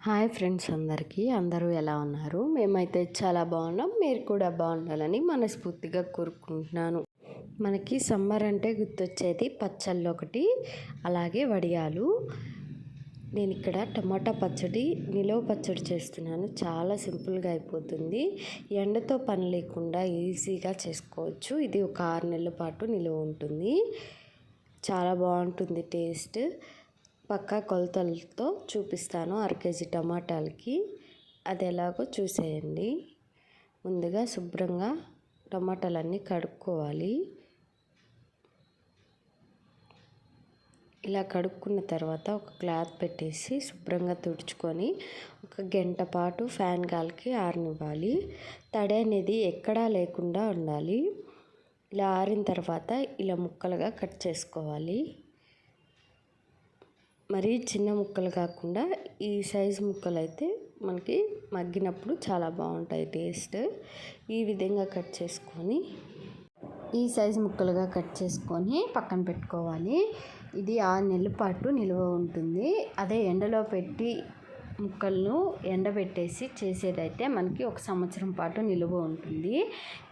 Hi friends, అందరూ ఎలా ఉన్నారు? మేమైతే చాలా బాగున్నాం. మీరు కూడా బాగుండాలని మనస్ఫూర్తిగా కోరుకుంటున్నాను. మనకి సమ్మర్ అంటే గుర్తొచ్చేది పచ్చళ్ళు ఒకటి, అలాగే వడియాలు. నేను ఇక్కడ టమాటా పచ్చడి, నిలవ పచ్చడి చేస్తున్నాను. చాలా సింపుల్గా అయిపోతుంది. ఎండతో పని లేకుండా ఈజీగా చేసుకోవచ్చు. ఇది ఒక 6 నెలల పాటు నిలువ ఉంటుంది. చాలా బాగుంటుంది టేస్ట్. పక్కా కొలతలతో చూపిస్తాను. 1/2 కేజీ టమాటాలకి అది ఎలాగో చూసేయండి. ముందుగా శుభ్రంగా టమాటాలన్నీ కడుక్కోవాలి. ఇలా కడుక్కున్న తర్వాత ఒక క్లాత్ పెట్టేసి శుభ్రంగా తుడుచుకొని ఒక గంట పాటు ఫ్యాన్ గాలికి ఆరనివ్వాలి. తడి అనేది ఎక్కడా లేకుండా ఉండాలి. ఇలా ఆరిన తర్వాత ఇలా ముక్కలుగా కట్ చేసుకోవాలి. మరీ చిన్న ముక్కలు కాకుండా ఈ సైజు ముక్కలు అయితే మనకి మగ్గినప్పుడు చాలా బాగుంటాయి టేస్ట్. ఈ విధంగా కట్ చేసుకొని ఈ సైజు ముక్కలుగా కట్ చేసుకొని పక్కన పెట్టుకోవాలి. ఇది 6 నెలల పాటు నిల్వ ఉంటుంది. అదే ఎండలో పెట్టి ముక్కలను ఎండబెట్టేసి చేసేదైతే మనకి 1 సంవత్సరం పాటు నిలువ ఉంటుంది.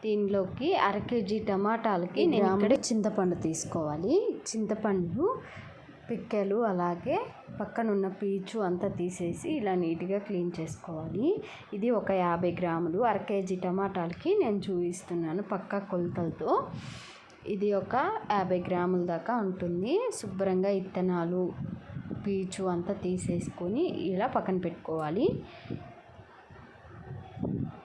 దీనిలోకి 1/2 కేజీ టమాటాలకి నేను ఇక్కడ చింతపండు తీసుకోవాలి. చింతపండు పిక్కలు అలాగే పక్కనున్న పీచు అంతా తీసేసి ఇలా నీట్గా క్లీన్ చేసుకోవాలి. ఇది ఒక 50 గ్రాములు. 1/2 కేజీ టమాటాలకి నేను చూపిస్తున్నాను పక్కా కొలతలతో. ఇది ఒక 50 గ్రాముల దాకా ఉంటుంది. శుభ్రంగా ఇత్తనాలు పీచు అంతా తీసేసుకొని ఇలా పక్కన పెట్టుకోవాలి.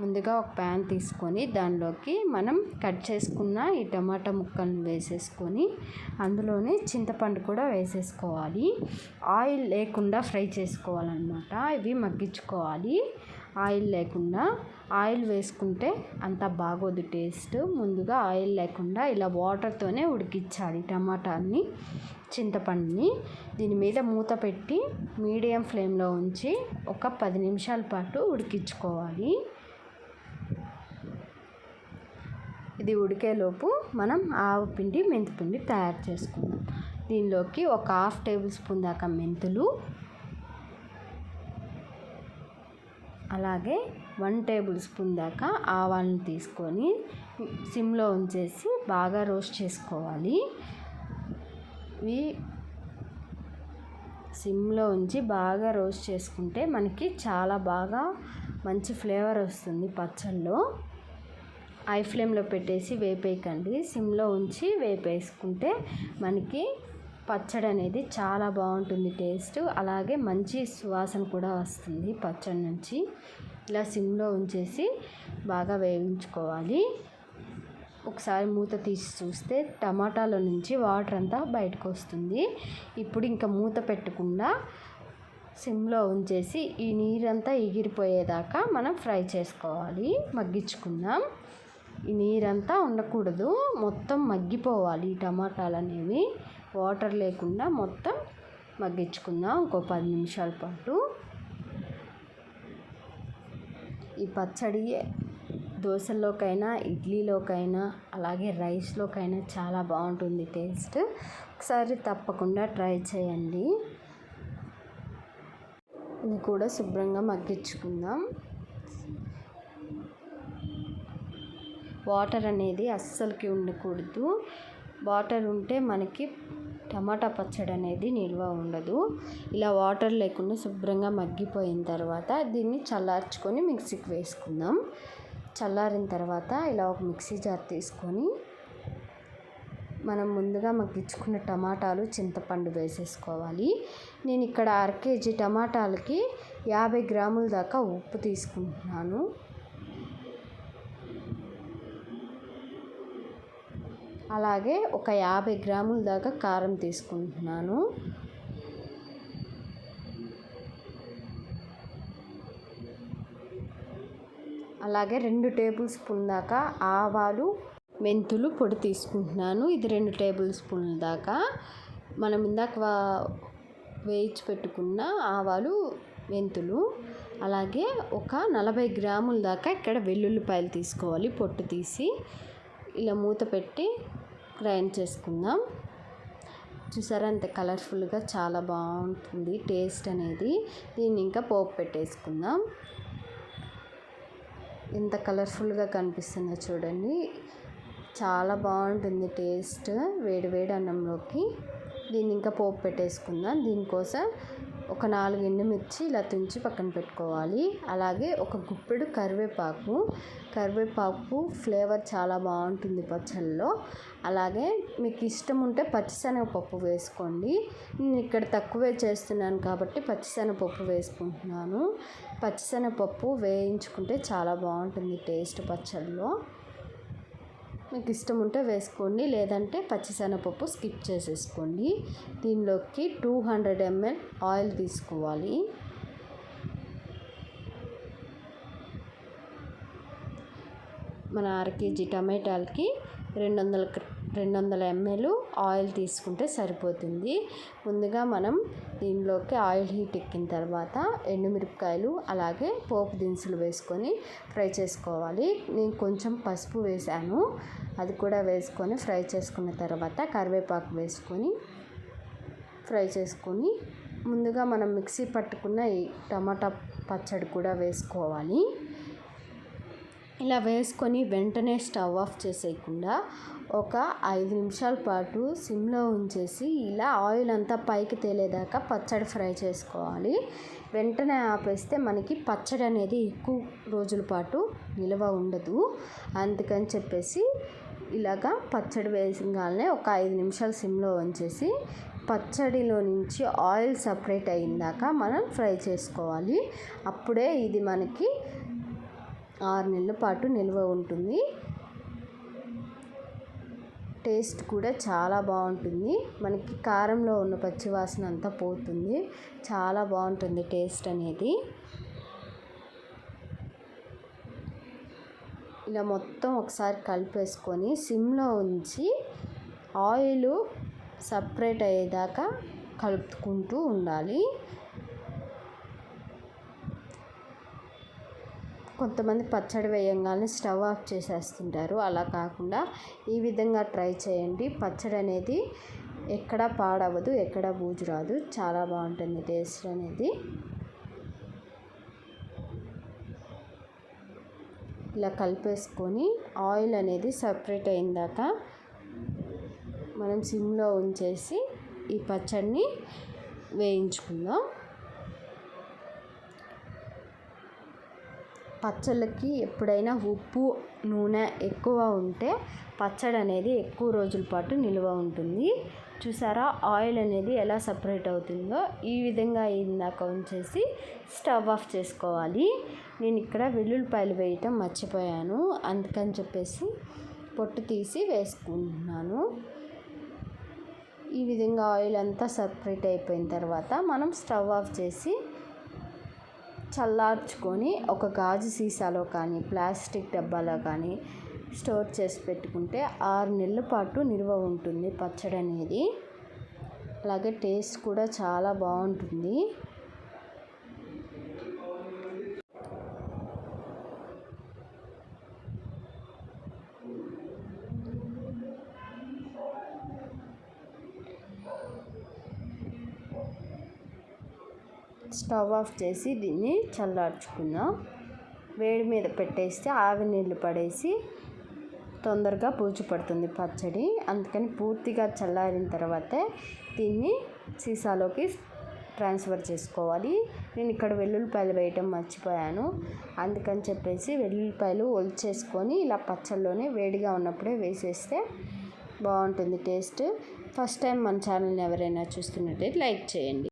ముందుగా ఒక ప్యాన్ తీసుకొని దానిలోకి మనం కట్ చేసుకున్న ఈ టమాటా ముక్కలను వేసేసుకొని అందులోనే చింతపండు కూడా వేసేసుకోవాలి. ఆయిల్ లేకుండా ఫ్రై చేసుకోవాలన్నమాట. ఇవి మగ్గించుకోవాలి ఆయిల్ లేకుండా. ఆయిల్ వేసుకుంటే అంత బాగోదు టేస్ట్. ముందుగా ఆయిల్ లేకుండా ఇలా వాటర్తోనే ఉడికించాలి టమాటాని, చింతపండుని. దీని మీద మూత పెట్టి మీడియం ఫ్లేమ్లో ఉంచి ఒక 10 నిమిషాల పాటు ఉడికించుకోవాలి. ఇది ఉడికేలోపు మనం ఆవపిండి, మెంతిపిండి తయారు చేసుకుందాం. దీనిలోకి ఒక 1/2 టేబుల్ స్పూన్ దాకా మెంతులు, అలాగే 1 టేబుల్ స్పూన్ దాకా ఆవాలను తీసుకొని సిమ్లో ఉంచేసి బాగా రోస్ట్ చేసుకోవాలి. ఇవి సిమ్లో ఉంచి బాగా రోస్ట్ చేసుకుంటే మనకి చాలా బాగా మంచి ఫ్లేవర్ వస్తుంది పచ్చళ్ళలో. హై ఫ్లేమ్లో పెట్టేసి వేపేయకండి. సిమ్లో ఉంచి వేపేసుకుంటే మనకి పచ్చడి అనేది చాలా బాగుంటుంది టేస్ట్. అలాగే మంచి సువాసన కూడా వస్తుంది పచ్చడి నుంచి. ఇలా సిమ్లో ఉంచేసి బాగా వేయించుకోవాలి. ఒకసారి మూత తీసి చూస్తే టమాటాలో నుంచి వాటర్ అంతా బయటకు వస్తుంది. ఇప్పుడు ఇంకా మూత పెట్టకుండా సిమ్లో ఉంచేసి ఈ నీరంతా ఎగిరిపోయేదాకా మనం ఫ్రై చేసుకోవాలి, మగ్గించుకుందాం. ఈ నీరంతా ఉండకూడదు, మొత్తం మగ్గిపోవాలి. ఈ టమాటాలు అనేవి వాటర్ లేకుండా మొత్తం మగ్గించుకుందాం ఇంకో 10 నిమిషాల పాటు. ఈ పచ్చడి దోశల్లోకైనా, ఇడ్లీలోకైనా, అలాగే రైస్లోకైనా చాలా బాగుంటుంది టేస్ట్. ఒకసారి తప్పకుండా ట్రై చేయండి. ఇది కూడా శుభ్రంగా మగ్గించుకుందాం. వాటర్ అనేది అస్సలకి ఉండకూడదు. వాటర్ ఉంటే మనకి టమాటా పచ్చడి అనేది నిల్వ ఉండదు. ఇలా వాటర్ లేకుండా శుభ్రంగా మగ్గిపోయిన తర్వాత దీన్ని చల్లార్చుకొని మిక్సీకి వేసుకుందాం. చల్లారిన తర్వాత ఇలా ఒక మిక్సీ జార్ తీసుకొని మనం ముందుగా మగ్గించుకున్న టమాటాలు, చింతపండు వేసేసుకోవాలి. నేను ఇక్కడ 1/2 కేజీ టమాటాలకి 50 గ్రాముల దాకా ఉప్పు తీసుకుంటున్నాను. అలాగే ఒక 50 గ్రాముల దాకా కారం తీసుకుంటున్నాను. అలాగే 2 టేబుల్ స్పూన్ దాకా ఆవాలు, మెంతులు పొడి తీసుకుంటున్నాను. ఇది 2 టేబుల్ స్పూన్ల దాకా. మనం ఇందాక వేయించి పెట్టుకున్న ఆవాలు, మెంతులు. అలాగే ఒక 40 గ్రాముల దాకా ఇక్కడ వెల్లుల్లిపాయలు తీసుకోవాలి, పొట్టు తీసి. ఇలా మూత పెట్టి గ్రైండ్ చేసుకుందాం. చూసారా అంత కలర్ఫుల్గా చాలా బాగుంటుంది టేస్ట్ అనేది. దీన్ని ఇంకా పోపు పెట్టేసుకుందాం. ఎంత కలర్ఫుల్గా కనిపిస్తుందో చూడండి, చాలా బాగుంటుంది టేస్ట్ వేడి వేడి అన్నంలోకి. దీన్ని ఇంకా పోపు పెట్టేసుకుందాం. దీనికోసం ఒక 4 ఎండుమిర్చి ఇలా తుంచి పక్కన పెట్టుకోవాలి. అలాగే ఒక గుప్పెడు కరివేపాకు ఫ్లేవర్ చాలా బాగుంటుంది పచ్చళ్ళలో. అలాగే మీకు ఇష్టం ఉంటే పచ్చిశనగపప్పు వేసుకోండి. నేను ఇక్కడ తక్కువే చేస్తున్నాను కాబట్టి పచ్చిశనగపప్పు వేసుకుంటున్నాను. పచ్చిశనగపప్పు వేయించుకుంటే చాలా బాగుంటుంది టేస్ట్ పచ్చళ్ళలో. మీకు ఇష్టం ఉంటే వేసుకోండి, లేదంటే పచ్చిశనగపప్పు స్కిప్ చేసేసుకోండి. దీనిలోకి 200 ml ఆయిల్ తీసుకోవాలి. మన 1/2 kg టమాటాలకి 200 ml ఆయిల్ తీసుకుంటే సరిపోతుంది. ముందుగా మనం దీనిలోకి ఆయిల్ హీట్ ఎక్కిన తర్వాత ఎండుమిరపకాయలు అలాగే పోపు దినుసులు వేసుకొని ఫ్రై చేసుకోవాలి. నేను కొంచెం పసుపు వేసాను, అది కూడా వేసుకొని ఫ్రై చేసుకున్న తర్వాత కరివేపాకు వేసుకొని ఫ్రై చేసుకొని ముందుగా మనం మిక్సీ పట్టుకున్న ఈ టమాటా పచ్చడి కూడా వేసుకోవాలి. ఇలా వేసుకొని వెంటనే స్టవ్ ఆఫ్ చేసేయకుండా ఒక 5 నిమిషాల పాటు సిమ్లో ఉంచేసి ఇలా ఆయిల్ అంతా పైకి తేలేదాకా పచ్చడి ఫ్రై చేసుకోవాలి. వెంటనే ఆపేస్తే మనకి పచ్చడి అనేది ఎక్కువ రోజుల పాటు నిల్వ ఉండదు. అందుకని చెప్పేసి ఇలాగా పచ్చడి వేసగానే ఒక 5 నిమిషాలు సిమ్లో ఉంచేసి పచ్చడిలో నుంచి ఆయిల్ సపరేట్ అయ్యిందాక మనం ఫ్రై చేసుకోవాలి. అప్పుడే ఇది మనకి 6 నెలల పాటు నిల్వ ఉంటుంది. టేస్ట్ కూడా చాలా బాగుంటుంది. మనకి కారంలో ఉన్న పచ్చివాసన అంతా పోతుంది. చాలా బాగుంటుంది టేస్ట్ అనేది. ఇలా మొత్తం ఒకసారి కలిపేసుకొని సిమ్లో ఉంచి ఆయిల్ సపరేట్ అయ్యేదాకా కలుపుకుంటూ ఉండాలి. కొంతమంది పచ్చడి వేయంగానే స్టవ్ ఆఫ్ చేసేస్తుంటారు. అలా కాకుండా ఈ విధంగా ట్రై చేయండి. పచ్చడి అనేది ఎక్కడా పాడవదు, ఎక్కడా బూజు రాదు. చాలా బాగుంటుంది టేస్ట్ అనేది. ఇలా కలిపేసుకొని ఆయిల్ అనేది సపరేట్ అయిందాక మనం సిమ్లో ఉంచేసి ఈ పచ్చడిని వేయించుకుందాం. పచ్చళ్ళకి ఎప్పుడైనా ఉప్పు నూనె ఎక్కువ ఉంటే పచ్చడి అనేది ఎక్కువ రోజుల పాటు నిల్వ ఉంటుంది. చూసారా ఆయిల్ అనేది ఎలా సపరేట్ అవుతుందో. ఈ విధంగా అయిందాక ఉంచేసి స్టవ్ ఆఫ్ చేసుకోవాలి. నేను ఇక్కడ వెల్లుల్లిపాయలు వేయటం మర్చిపోయాను, అందుకని చెప్పేసి పొట్టు తీసి వేసుకుంటున్నాను. ఈ విధంగా ఆయిల్ అంతా సపరేట్ అయిపోయిన తర్వాత మనం స్టవ్ ఆఫ్ చేసి చల్లార్చుకొని ఒక గాజు సీసాలో కానీ ప్లాస్టిక్ డబ్బాలో కానీ స్టోర్ చేసి పెట్టుకుంటే 6 నెలల పాటు నిల్వ ఉంటుంది పచ్చడి అనేది. అలాగే టేస్ట్ కూడా చాలా బాగుంటుంది. స్టవ్ ఆఫ్ చేసి దీన్ని చల్లార్చుకుందాం. వేడి మీద పెట్టేస్తే ఆవి నీళ్ళు పడేసి తొందరగా పూజ పడుతుంది పచ్చడి. అందుకని పూర్తిగా చల్లారిన తర్వాతే దీన్ని సీసాలోకి ట్రాన్స్ఫర్ చేసుకోవాలి. నేను ఇక్కడ వెల్లుల్లిపాయలు వేయటం మర్చిపోయాను, అందుకని చెప్పేసి వెల్లుల్లిపాయలు ఒలిచేసుకొని ఇలా పచ్చళ్ళలోనే వేడిగా ఉన్నప్పుడే వేసేస్తే బాగుంటుంది టేస్ట్. ఫస్ట్ టైం మన ఛానల్ని ఎవరైనా చూస్తున్నట్లయితే లైక్ చేయండి.